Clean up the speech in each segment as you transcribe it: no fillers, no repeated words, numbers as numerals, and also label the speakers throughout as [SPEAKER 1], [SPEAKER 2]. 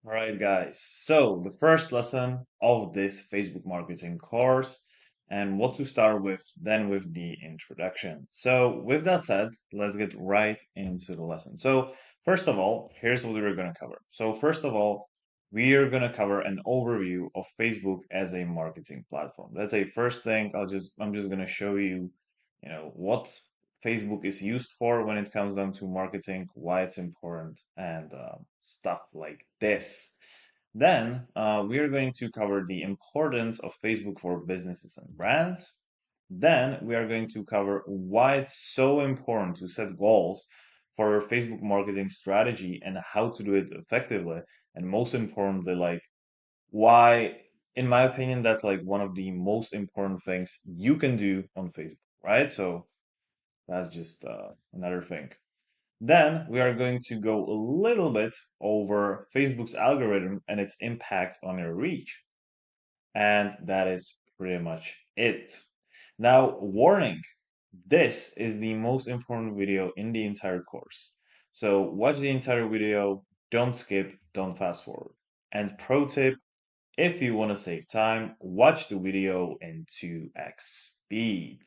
[SPEAKER 1] All right, guys. So the first lesson of this Facebook marketing course and what to start with, then with the introduction. So with that said, let's get right into the lesson. So first of all, here's what we're going to cover. So first of all, we are going to cover an overview of Facebook as a marketing platform. That's a first thing. I'm just going to show you, what Facebook is used for when it comes down to marketing, why it's important, and stuff like this. Then we are going to cover the importance of Facebook for businesses and brands. Then we are going to cover why it's so important to set goals for your Facebook marketing strategy and how to do it effectively. And most importantly, like why, in my opinion, that's like one of the most important things you can do on Facebook, right? So that's just another thing. Then we are going to go a little bit over Facebook's algorithm and its impact on your reach. And that is pretty much it. Now, warning, this is the most important video in the entire course. So watch the entire video, don't skip, don't fast forward. And pro tip, if you want to save time, watch the video in 2x speed.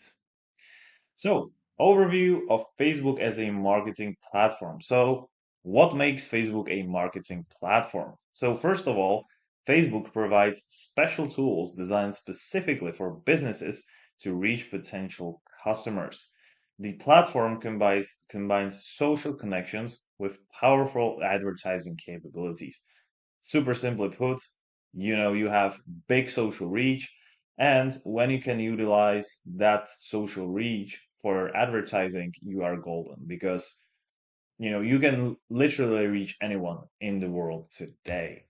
[SPEAKER 1] So, overview of Facebook as a marketing platform. So, what makes Facebook a marketing platform? So, first of all, Facebook provides special tools designed specifically for businesses to reach potential customers. The platform combines social connections with powerful advertising capabilities. Super simply put, you have big social reach, and when you can utilize that social reach for advertising, you are golden because you can literally reach anyone in the world today.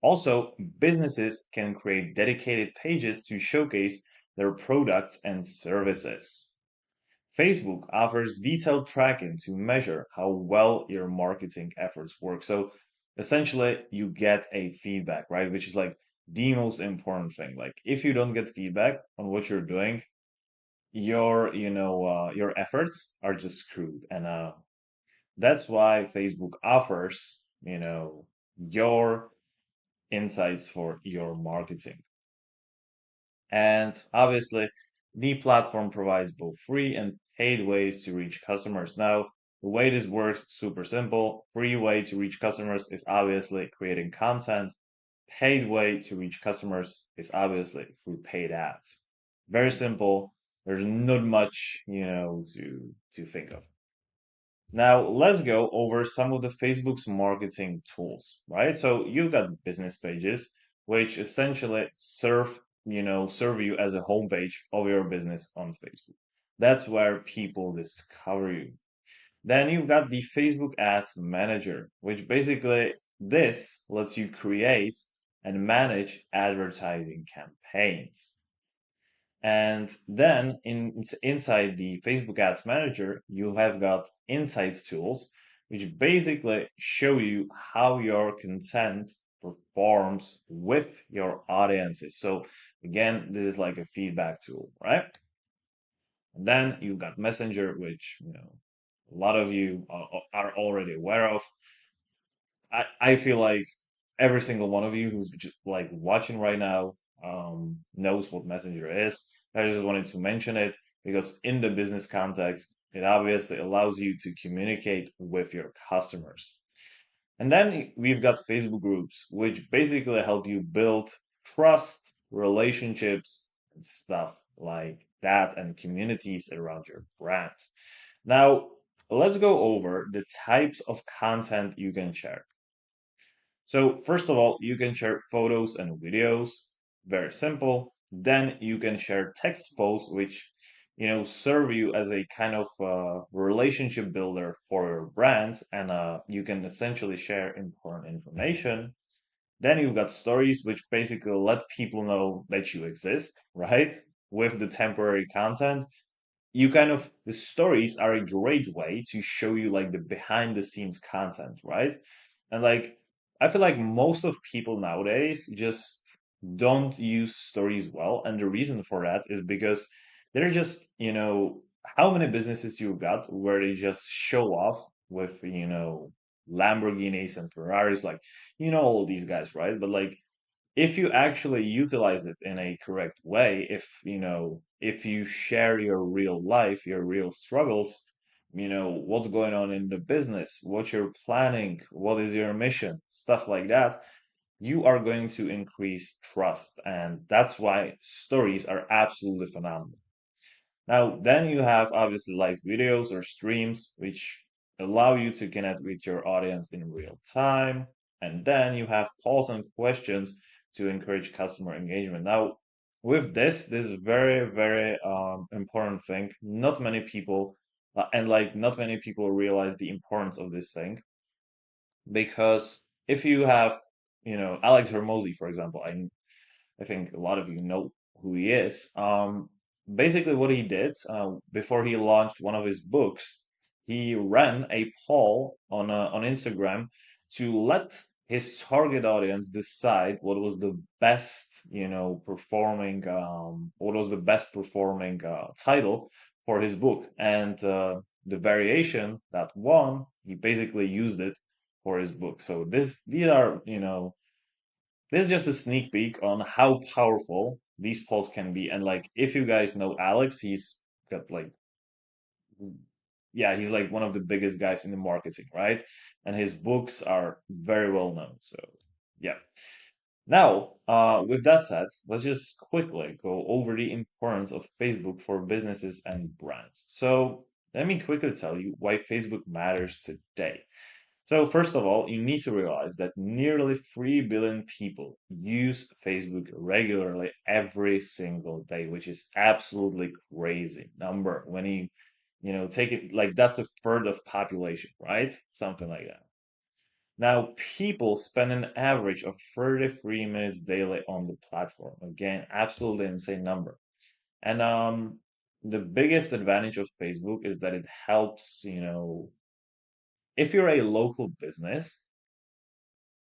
[SPEAKER 1] Also, businesses can create dedicated pages to showcase their products and services. Facebook offers detailed tracking to measure how well your marketing efforts work. So essentially, you get a feedback, right? Which is like the most important thing. Like if you don't get feedback on what you're doing, your efforts are just screwed. And that's why Facebook offers, your insights for your marketing. And obviously, the platform provides both free and paid ways to reach customers. Now, the way this works is super simple. Free way to reach customers is obviously creating content. Paid way to reach customers is obviously through paid ads. Very simple. There's not much, to think of. Now, let's go over some of the Facebook's marketing tools, right? So you've got business pages, which essentially serve you as a homepage of your business on Facebook. That's where people discover you. Then you've got the Facebook Ads Manager, which basically this lets you create and manage advertising campaigns. And then inside the Facebook Ads Manager, you have got insights tools, which basically show you how your content performs with your audiences. So again, this is like a feedback tool, right? And then you've got Messenger, which a lot of you are already aware of. I feel like every single one of you who's just like watching right now knows what Messenger is. I just wanted to mention it because in the business context, it obviously allows you to communicate with your customers. And then we've got Facebook groups, which basically help you build trust, relationships, and stuff like that, and communities around your brand. Now, let's go over the types of content you can share. So first of all, you can share photos and videos, very simple. Then you can share text posts, which serve you as a kind of relationship builder for your brand, and you can essentially share important information. Then you've got stories, which basically let people know that you exist, right? With the temporary content, the stories are a great way to show you like the behind the scenes content, right? And like I feel like most of people nowadays just don't use stories well, and the reason for that is because they're just, how many businesses you've got where they just show off with, Lamborghinis and Ferraris, like all these guys, right? But like if you actually utilize it in a correct way, if you share your real life, your real struggles, what's going on in the business, what you're planning, what is your mission, stuff like that, you are going to increase trust. And that's why stories are absolutely phenomenal. Now, then you have obviously live videos or streams, which allow you to connect with your audience in real time. And then you have polls and questions to encourage customer engagement. Now, with this is very, very important thing. Not many people, and like not many people realize the importance of this thing because if you have, Alex Hermosi, for example, I think a lot of you know who he is. Basically, what he did before he launched one of his books, he ran a poll on Instagram to let his target audience decide what was the best, what was the best performing title for his book, and the variation that won, he basically used it for his book. So these are, this is just a sneak peek on how powerful these polls can be. And like, if you guys know Alex, he's got like, yeah, he's like one of the biggest guys in the marketing, right? And his books are very well known. So, yeah. Now, with that said, let's just quickly go over the importance of Facebook for businesses and brands. So, let me quickly tell you why Facebook matters today. So, first of all, you need to realize that nearly 3 billion people use Facebook regularly every single day, which is absolutely crazy number. When take it like that's a third of population, right? Something like that. Now, people spend an average of 33 minutes daily on the platform. Again, absolutely insane number. And the biggest advantage of Facebook is that it helps, if you're a local business,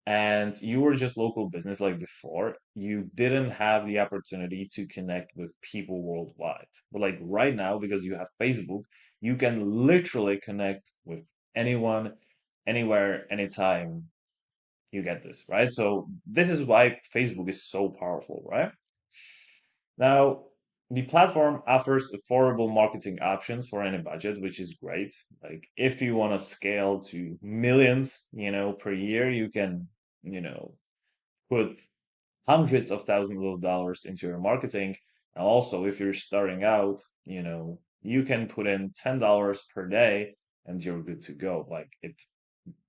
[SPEAKER 1] and you were just local business like before, you didn't have the opportunity to connect with people worldwide. But like right now, because you have Facebook, you can literally connect with anyone, anywhere, anytime you get this, right? So this is why Facebook is so powerful, right? Now, the platform offers affordable marketing options for any budget, which is great. Like if you want to scale to millions, per year, you can, you know, put hundreds of thousands of dollars into your marketing. And also, if you're starting out, you can put in $10 per day and you're good to go. Like it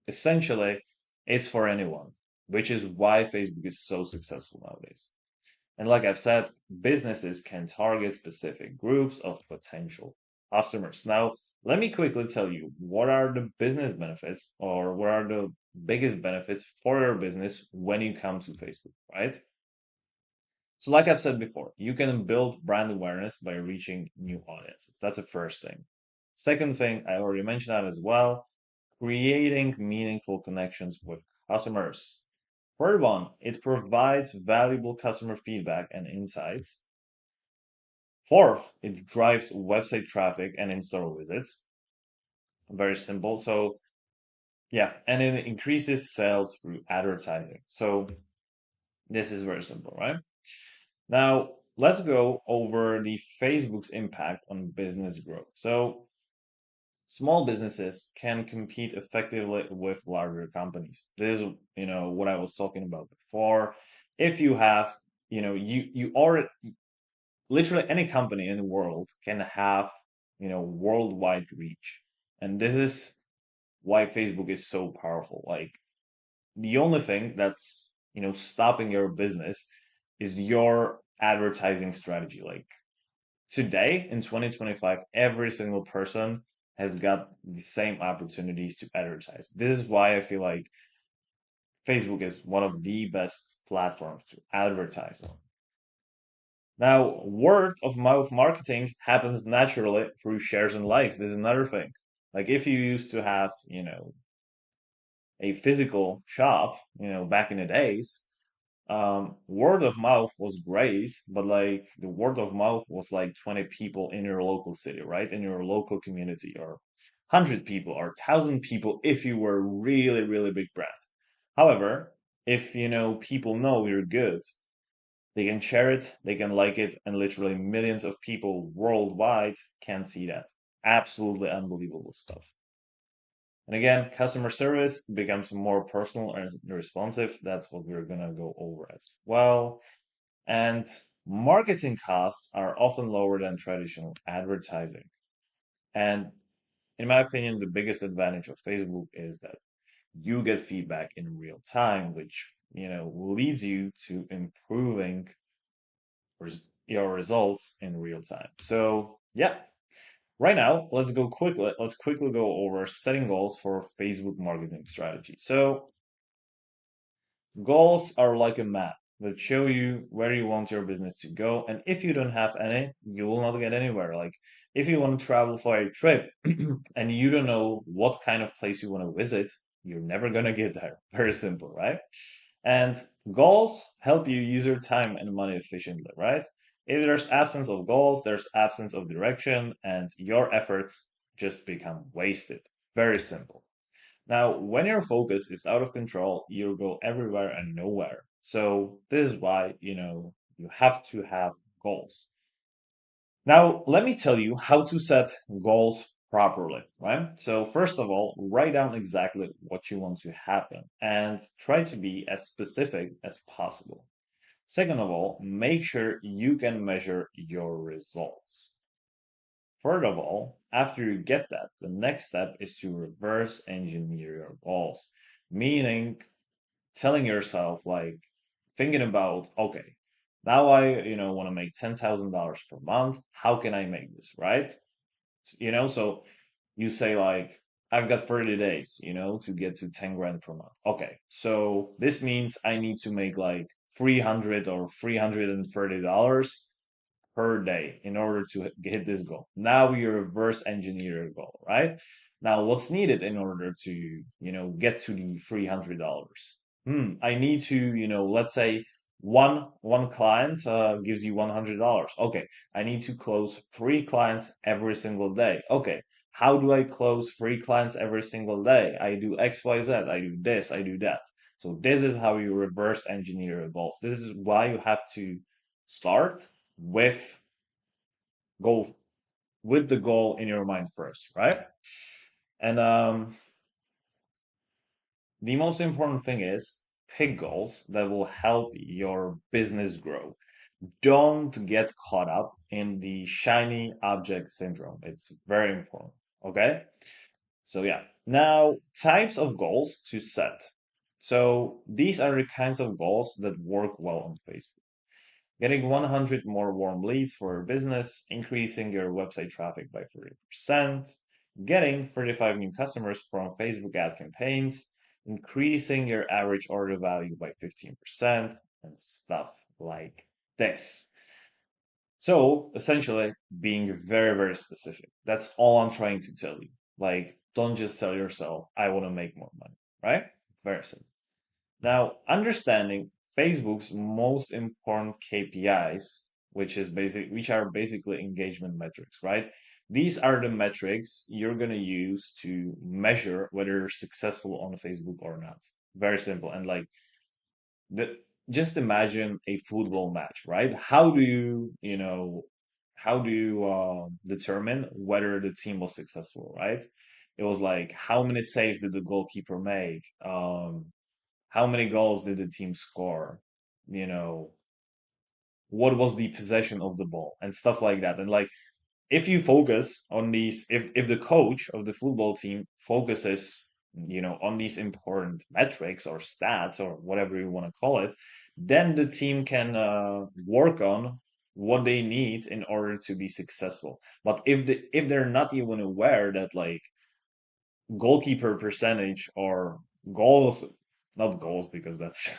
[SPEAKER 1] essentially, it's for anyone, which is why Facebook is so successful nowadays. And like I've said, businesses can target specific groups of potential customers. Now, let me quickly tell you what are the business benefits or what are the biggest benefits for your business when you come to Facebook, right? So, like I've said before, you can build brand awareness by reaching new audiences. That's the first thing. Second thing, I already mentioned that as well, creating meaningful connections with customers. Third one, it provides valuable customer feedback and insights. Fourth, it drives website traffic and in-store visits. Very simple. So, yeah, and it increases sales through advertising. So, this is very simple, right? Now, let's go over the Facebook's impact on business growth. So, small businesses can compete effectively with larger companies. This is, what I was talking about before. If you have, you already literally any company in the world can have, worldwide reach. And this is why Facebook is so powerful. Like the only thing that's, stopping your business is your advertising strategy. Like today in 2025, every single person has got the same opportunities to advertise. This is why I feel like Facebook is one of the best platforms to advertise on. Now, word of mouth marketing happens naturally through shares and likes. This is another thing. Like if you used to have, a physical shop, back in the days, word of mouth was great, but like the word of mouth was like 20 people in your local city, right? In your local community or 100 people or 1,000 people if you were a really, really big brand. However, if people know you're good, they can share it, they can like it, and literally millions of people worldwide can see that. Absolutely unbelievable stuff. And again, customer service becomes more personal and responsive. That's what we're gonna go over as well. And marketing costs are often lower than traditional advertising. And in my opinion, the biggest advantage of Facebook is that you get feedback in real time, which, leads you to improving your results in real time. So, yeah, right now, let's quickly go over setting goals for Facebook marketing strategy. So, goals are like a map that show you where you want your business to go. And if you don't have any, you will not get anywhere. Like if you want to travel for a trip and you don't know what kind of place you want to visit, you're never going to get there. Very simple, right? And goals help you use your time and money efficiently, right? If there's absence of goals, there's absence of direction, and your efforts just become wasted. Very simple. Now, when your focus is out of control, you'll go everywhere and nowhere. So this is why, you have to have goals. Now, let me tell you how to set goals properly, right? So first of all, write down exactly what you want to happen and try to be as specific as possible. Second of all, make sure you can measure your results. Third of all, after you get that, the next step is to reverse engineer your goals, meaning telling yourself, like, thinking about, okay, now I, want to make $10,000 per month. How can I make this, right? So you say, like, I've got 30 days, to get to 10 grand per month. Okay, so this means I need to make like 300 or $330 per day in order to hit this goal. Now you reverse engineer your goal, right? Now, what's needed in order to, get to the $300? I need to, let's say one client gives you $100. Okay, I need to close three clients every single day. Okay, how do I close three clients every single day? I do X, Y, Z. I do this, I do that. So this is how you reverse engineer your goals. This is why you have to start with goal with the goal in your mind first, right? And the most important thing is pick goals that will help your business grow. Don't get caught up in the shiny object syndrome. It's very important. Okay. So, yeah. Now, types of goals to set. So, these are the kinds of goals that work well on Facebook. Getting 100 more warm leads for your business, increasing your website traffic by 30%, getting 35 new customers from Facebook ad campaigns, increasing your average order value by 15%, and stuff like this. So essentially, being very, very specific. That's all I'm trying to tell you. Like, don't just tell yourself, I want to make more money, right? Very simple. Now, understanding Facebook's most important KPIs, which are basically engagement metrics, right? These are the metrics you're going to use to measure whether you're successful on Facebook or not. Very simple. And like the just imagine a football match, right? How do you determine whether the team was successful, right? It was like how many saves did the goalkeeper make? How many goals did the team score? You know, what was the possession of the ball and stuff like that. And like, if you focus on these, if the coach of the football team focuses, on these important metrics or stats or whatever you want to call it, then the team can work on what they need in order to be successful. But if they're not even aware that like goalkeeper percentage or goals, not goals because that's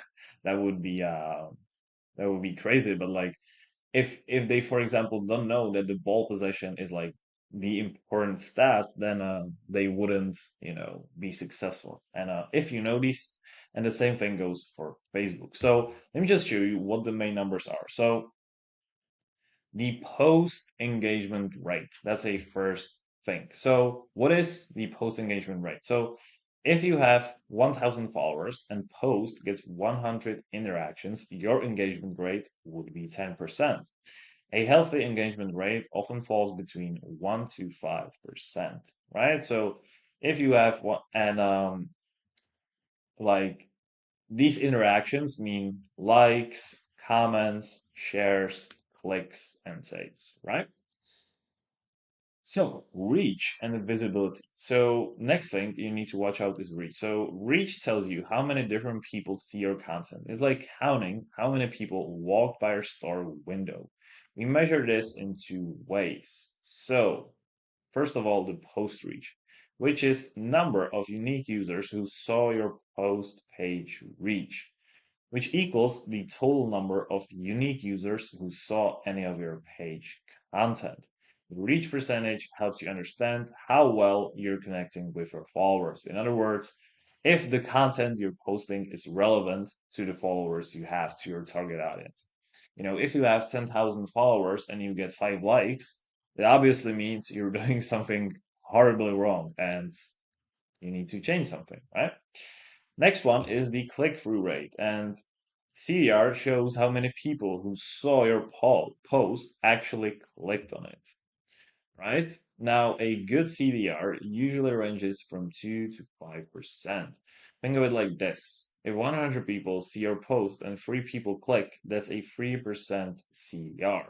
[SPEAKER 1] that would be uh that would be crazy, but like if they for example don't know that the ball possession is like the important stat, then they wouldn't be successful. And if you know these, and the same thing goes for Facebook. So let me just show you what the main numbers are. So the post engagement rate, that's a first thing. So, what is the post engagement rate? So, if you have 1,000 followers and post gets 100 interactions, your engagement rate would be 10%. A healthy engagement rate often falls between 1 to 5%, right? So, if you have one, and like these interactions mean likes, comments, shares, clicks, and saves, right? So, reach and visibility. So, next thing you need to watch out is reach. So, reach tells you how many different people see your content. It's like counting how many people walk by your store window. We measure this in two ways. So, first of all, the post reach, which is number of unique users who saw your post page reach, which equals the total number of unique users who saw any of your page content. The reach percentage helps you understand how well you're connecting with your followers. In other words, if the content you're posting is relevant to the followers you have to your target audience. If you have 10,000 followers and you get 5 likes, it obviously means you're doing something horribly wrong and you need to change something, right? Next one is the click-through rate, and CDR shows how many people who saw your post actually clicked on it, right? Now, a good CDR usually ranges from 2 to 5%. Think of it like this. If 100 people see your post and 3 people click, that's a 3% CDR.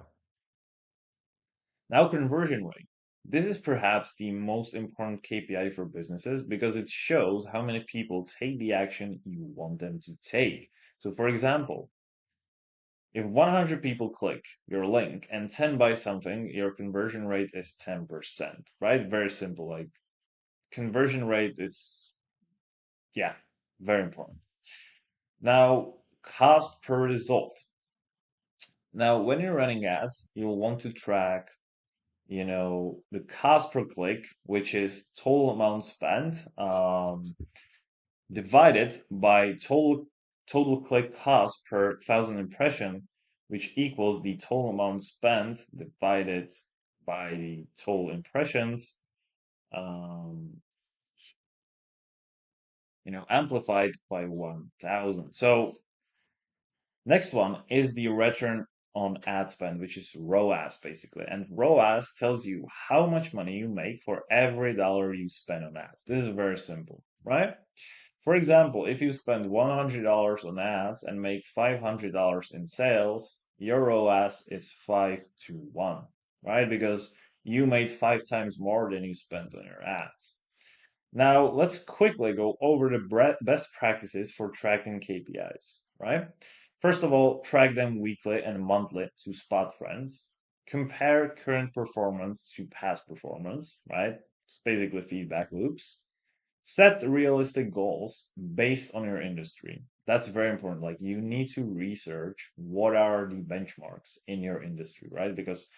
[SPEAKER 1] Now, conversion rate. This is perhaps the most important KPI for businesses because it shows how many people take the action you want them to take. So, for example, if 100 people click your link and 10 buy something, your conversion rate is 10%, right? Very simple. Like conversion rate is, yeah, very important. Now, cost per result. Now, when you're running ads, you'll want to track the cost per click, which is total amount spent, divided by total click cost per thousand impression, which equals the total amount spent divided by the total impressions, um, amplified by 1,000. So next one is the return on ad spend, which is ROAS basically. And ROAS tells you how much money you make for every dollar you spend on ads. This is very simple, right? For example, if you spend $100 on ads and make $500 in sales, your ROAS is 5 to 1, right? Because you made 5 times more than you spent on your ads. Now, let's quickly go over the best practices for tracking KPIs, right? First of all, track them weekly and monthly to spot trends. Compare current performance to past performance, right? It's basically feedback loops. Set realistic goals based on your industry. That's very important. Like you need to research what are the benchmarks in your industry, right? Because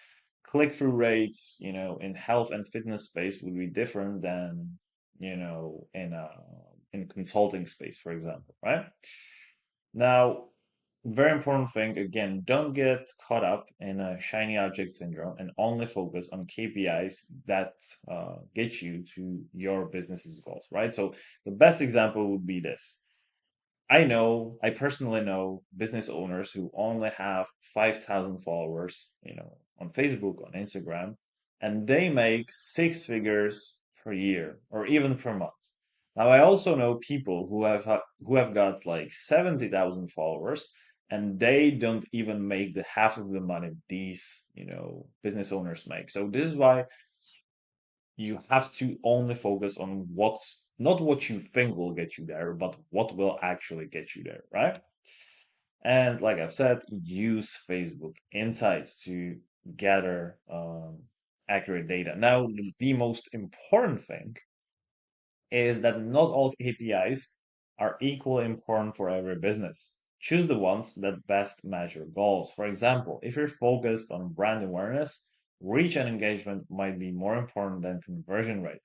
[SPEAKER 1] click-through rates, in health and fitness space would be different than, in consulting space, for example, right? Now, very important thing again, don't get caught up in a shiny object syndrome and only focus on KPIs that get you to your business's goals, right? So the best example would be this. I personally know business owners who only have 5,000 followers, on Facebook, on Instagram, and they make 6 figures per year or even per month. Now, I also know people who have got like 70,000 followers and they don't even make the half of the money these, business owners make. So this is why you have to only focus on what's not what you think will get you there, but what will actually get you there, right? And like I've said, use Facebook Insights to gather accurate data. Now, the most important thing is that not all KPIs are equally important for every business. Choose the ones that best match your goals. For example, if you're focused on brand awareness, reach and engagement might be more important than conversion rate.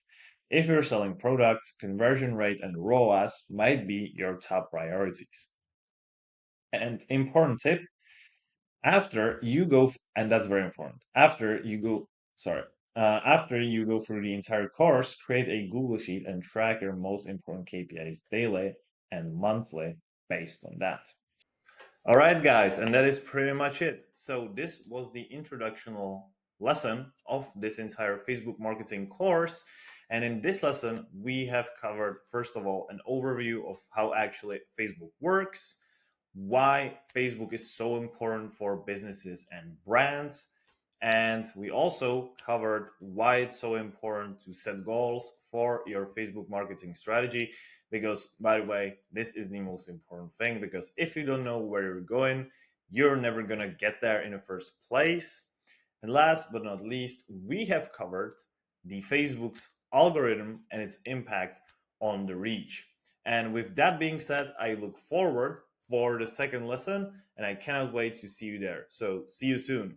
[SPEAKER 1] If you're selling products, conversion rate and ROAS might be your top priorities. And important tip, and that's very important. After you go, sorry, After you go through the entire course, create a Google Sheet and track your most important KPIs daily and monthly based on that. All right, guys, and that is pretty much it. So, this was the introductional lesson of this entire Facebook marketing course. And in this lesson, we have covered, first of all, an overview of how actually Facebook works, why Facebook is so important for businesses and brands. And we also covered why it's so important to set goals for your Facebook marketing strategy. Because, by the way, this is the most important thing. Because if you don't know where you're going, you're never going to get there in the first place. And last but not least, we have covered the Facebook's algorithm and its impact on the reach. And with that being said, I look forward for the second lesson and I cannot wait to see you there. So, see you soon.